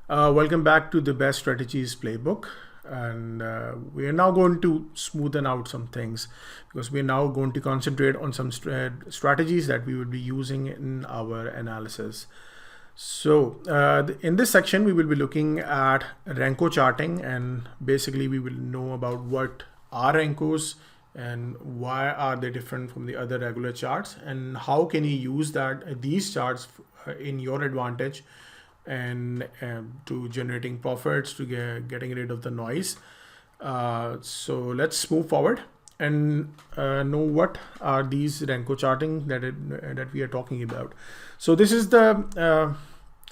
Welcome back to the Best Strategies Playbook. And we are now going to smoothen out some things because we're now going to concentrate on some strategies that we will be using in our analysis. So in this section, we will be looking at Renko charting, and basically we will know about what are Renkos and why are they different from the other regular charts, and how can you use these charts in your advantage and to generating profits, to getting rid of the noise. So let's move forward and know what are these Renko charting that we are talking about. So this is the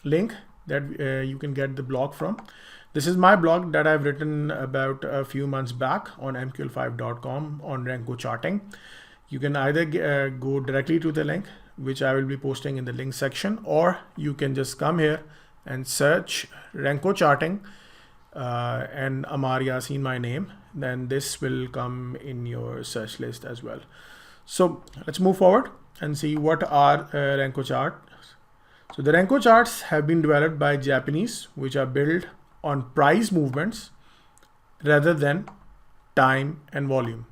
link that you can get the blog from. This is my blog that I've written about a few months back on mql5.com on Renko charting. You can either go directly to the link, which I will be posting in the link section, or you can just come here and search Renko charting and Amar Yasin, my name. Then this will come in your search list as well. So let's move forward and see what are Renko charts. So the Renko charts have been developed by Japanese, which are built on price movements rather than time and volume.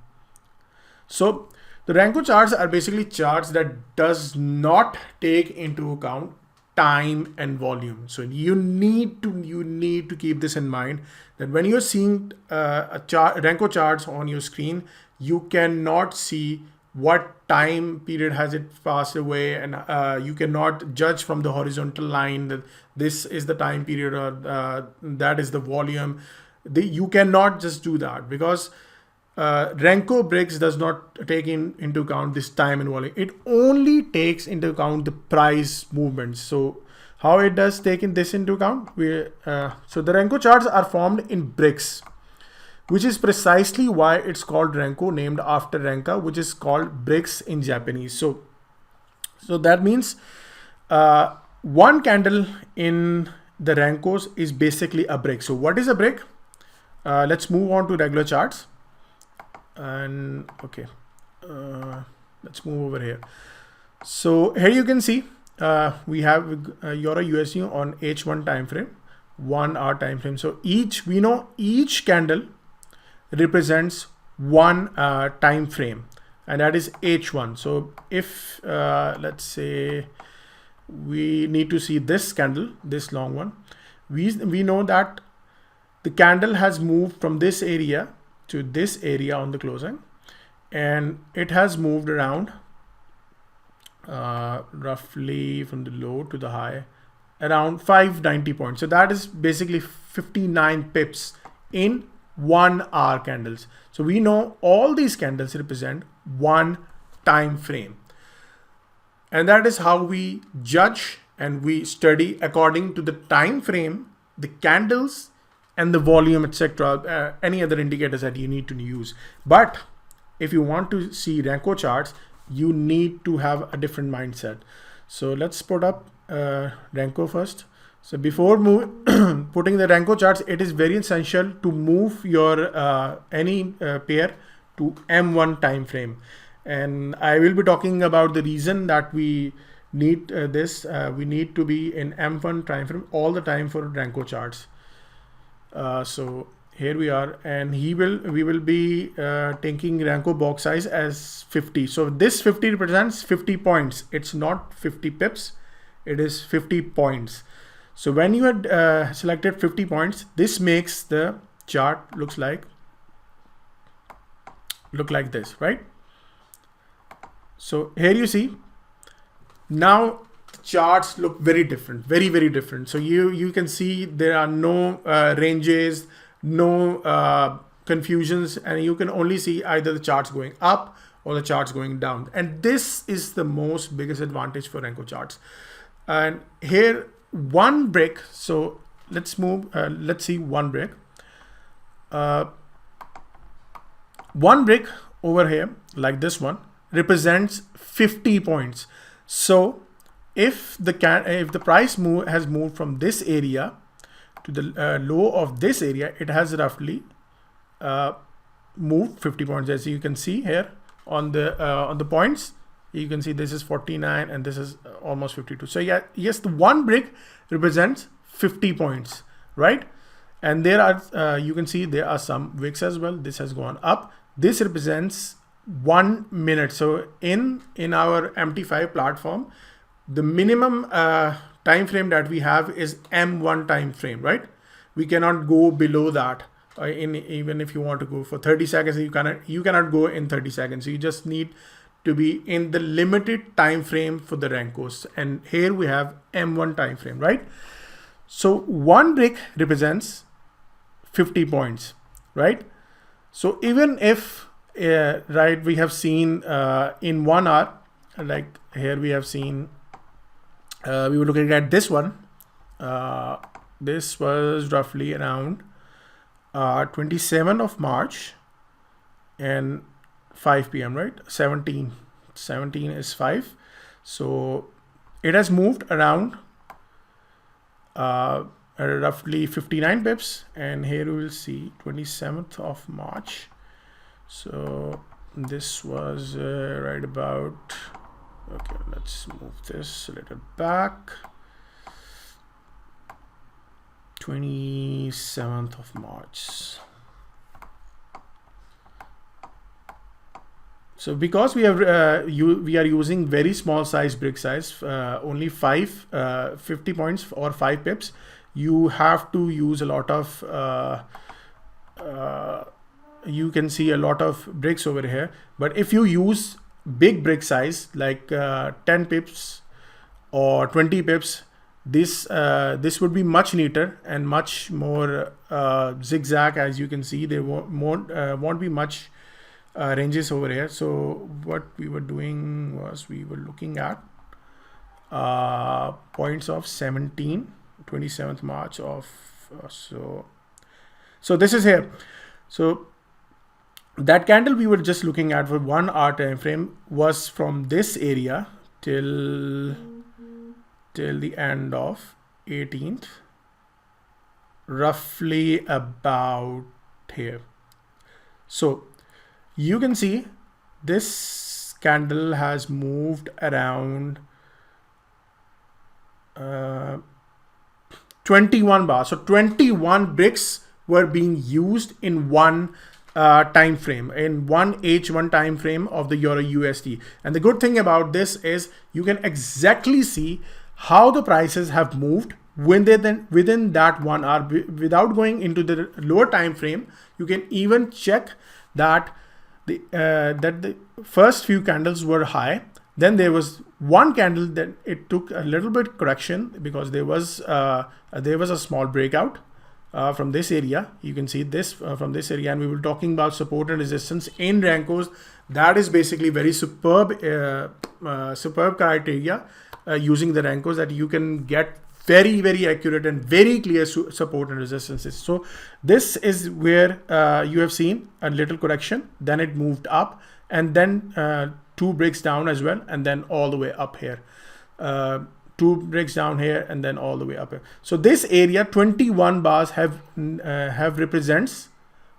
So the Renko charts are basically charts that does not take into account time and volume. So you need to keep this in mind, that when you're seeing Renko charts on your screen, you cannot see what time period has it passed away, and you cannot judge from the horizontal line that this is the time period or that is the volume. You cannot just do that, because Renko bricks does not take into account this time and volume. It only takes into account the price movements. So how it does take this into account? So the Renko charts are formed in bricks, which is precisely why it's called Renko, named after Renka, which is called bricks in Japanese. So that means one candle in the Renkos is basically a brick. So what is a brick? Let's move on to regular charts. And okay, let's move over here. So here you can see we have Euro USD on H1 time frame, 1 hour time frame. So we know each candle represents one time frame, and that is H1. So if let's say we need to see this candle, this long one, we know that the candle has moved from this area to this area on the closing, and it has moved around roughly from the low to the high around 590 points. So that is basically 59 pips in 1 hour candles. So we know all these candles represent one time frame, and that is how we judge and we study according to the time frame, the candles, and the volume, etc. Any other indicators that you need to use. But if you want to see Renko charts, you need to have a different mindset. So let's put up Renko first. So before putting the Renko charts, it is very essential to move your any pair to M1 time frame. And I will be talking about the reason that we need this. We need to be in M1 time frame all the time for Renko charts. So here we are, and we will be taking Renko box size as 50. So this 50 represents 50 points. It's not 50 pips, it is 50 points. So when you had selected 50 points, this makes the chart look like this, right? So here you see now charts look very different, very different. So you can see there are no ranges, no confusions, and you can only see either the charts going up or the charts going down. And this is the most biggest advantage for Renko charts. And here one brick. So let's move. Let's see one brick. One brick over here, like this one, represents 50 points. So if the price has moved from this area to the low of this area, it has roughly moved 50 points. As you can see here on the points, you can see this is 49 and this is almost 52. So yeah, yes, the one brick represents 50 points. right? And there are, you can see there are some wicks as well. This has gone up. This represents 1 minute. So in our MT5 platform, the minimum time frame that we have is M1 time frame, right? We cannot go below that. Even if you want to go for 30 seconds, you cannot go in 30 seconds. So you just need to be in the limited time frame for the Renkos. And here we have M1 time frame, right? So one brick represents 50 points, right? So even if right, we have seen in 1 hour, like here we have seen, we were looking at this one. This was roughly around 27th of March and 5 p.m. right? 17 is 5. So it has moved around roughly 59 pips, and here we will see 27th of March. So this was right about, okay, let's move this a little back. 27th of March. So because we have we are using very small size brick size, only 50 points or 5 pips, you have to use a lot of you can see a lot of bricks over here. But if you use big brick size like 10 pips or 20 pips, this would be much neater and much more zigzag. As you can see, there won't be much ranges over here. So what we were doing was we were looking at points of 27th March of so this is here. So that candle we were just looking at for 1 hour time frame was from this area till the end of 18th, roughly about here. So you can see this candle has moved around 21 bars. So 21 bricks were being used in one time frame, in one H1 time frame of the Euro USD. And the good thing about this is you can exactly see how the prices have moved within that 1 hour without going into the lower time frame. You can even check that the first few candles were high. Then there was one candle that it took a little bit correction because there was a small breakout from this area. You can see this from this area, and we were talking about support and resistance in Renkos. That is basically very superb criteria using the Renkos, that you can get very, very accurate and very clear support and resistances. So this is where you have seen a little correction, then it moved up, and then 2 bricks down as well, and then all the way up here. 2 bricks down here, and then all the way up here. So this area, 21 bars have represents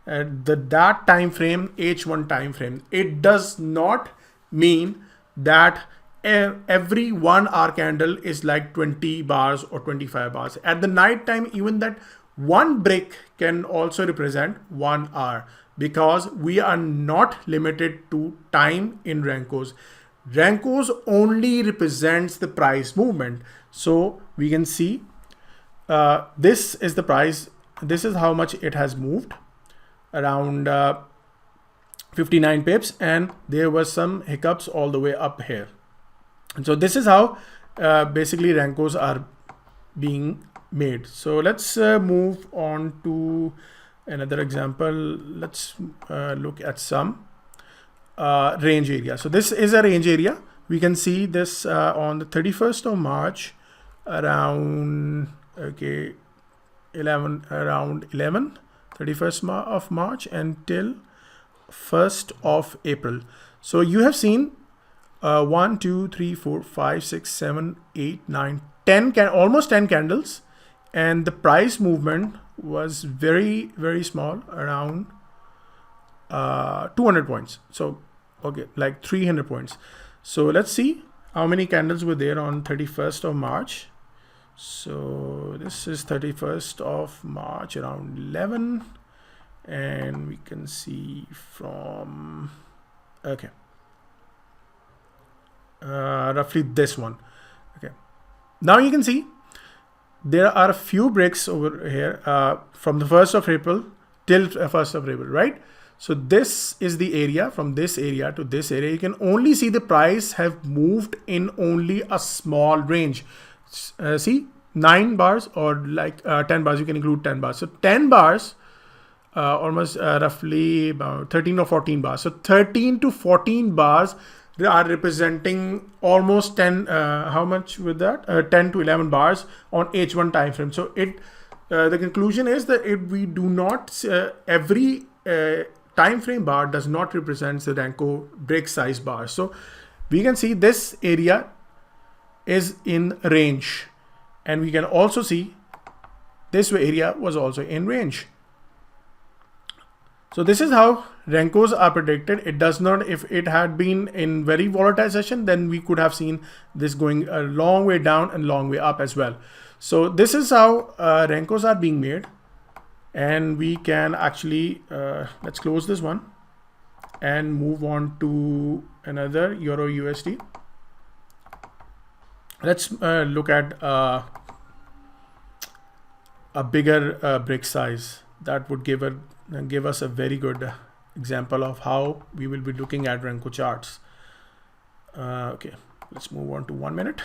that time frame, H1 time frame. It does not mean that every 1 hour candle is like 20 bars or 25 bars. At the night time, even that one brick can also represent 1 hour, because we are not limited to time in Renkos. Renkos only represents the price movement. So we can see this is the price. This is how much it has moved, around 59 pips, and there was some hiccups all the way up here. And so this is how basically Renkos are being made. So let's move on to another example. Let's look at some range area. So this is a range area. We can see this on the 31st of March around 31st of March until 1st of April. So you have seen 1, 2, 3, 4, 5, 6, 7, 8, 9, 10 almost 10 candles, and the price movement was very, very small, around 200 points. So okay, like 300 points. So let's see how many candles were there on 31st of March. So this is 31st of March around 11, and we can see from, okay, roughly this one. Okay, now you can see there are a few bricks over here from the 1st of April till 1st of April, right? So this is the area. From this area to this area, you can only see the price have moved in only a small range. See, 9 bars or like 10 bars, you can include 10 bars. So 10 bars, almost roughly about 13 or 14 bars. So 13 to 14 bars are representing almost 10, how much with that? 10 to 11 bars on H1 time frame. So the conclusion is that if we do not, every time frame bar does not represent the Renko brick size bar. So we can see this area is in range, and we can also see this area was also in range. So this is how Renkos are predicted. It does not, if it had been in very volatile session, then we could have seen this going a long way down and long way up as well. So this is how Renkos are being made. And we can actually, let's close this one and move on to another Euro USD. Let's look at a bigger brick size that would give us a very good example of how we will be looking at Renko charts. Okay, let's move on to 1 minute,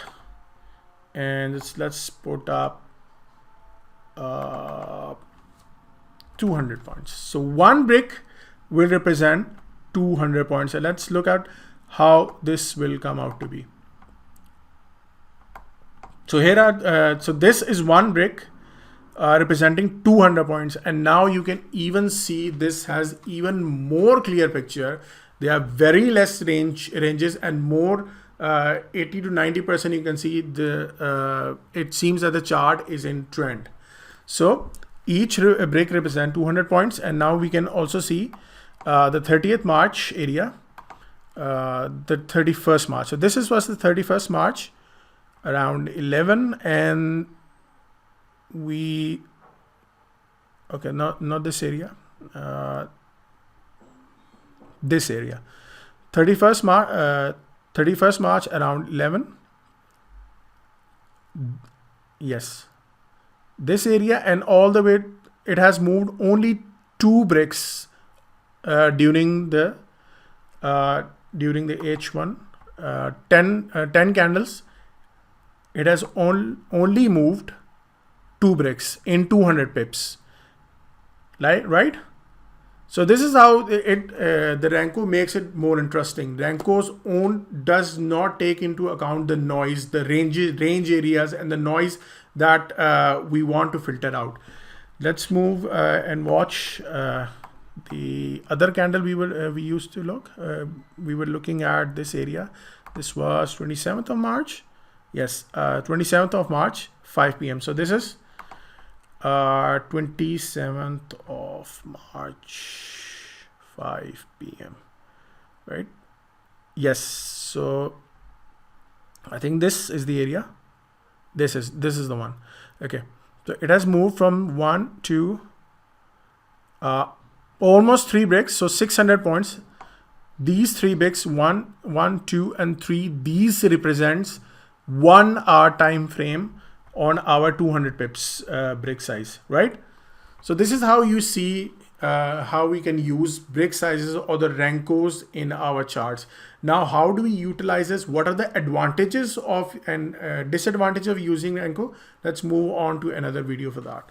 and let's put up 200 points. So one brick will represent 200 points. And let's look at how this will come out to be. So here are, so this is one brick representing 200 points. And now you can even see this has even more clear picture. There are very less ranges and more 80 to 90%. You can see it seems that the chart is in trend. So each brick represents 200 points. And now we can also see the 30th March area, the 31st March. So this was the 31st March around 11, and we, okay, not this area, this area, 31st March around 11. Yes, this area, and all the way it has moved only 2 bricks during the H1, 10 candles. It has only moved 2 bricks in 200 pips, right? So this is how the Renko makes it more interesting. Renko's own does not take into account the noise, the range areas, and the noise that we want to filter out. Let's move and watch the other candle we used to look. We were looking at this area. This was 27th of March. Yes, 27th of March, 5 p.m. So this is 27th of March, 5 p.m. right? Yes. So I think this is the area. This is the one. Okay. So it has moved from 1 to almost 3 bricks. So 600 points. These 3 bricks, 1, 2, and 3. These represents 1 hour time frame on our 200 pips brick size, right? So this is how you see how we can use brick sizes or the Renkos in our charts. Now, how do we utilize this? What are the advantages of and disadvantages of using Renko? Let's move on to another video for that.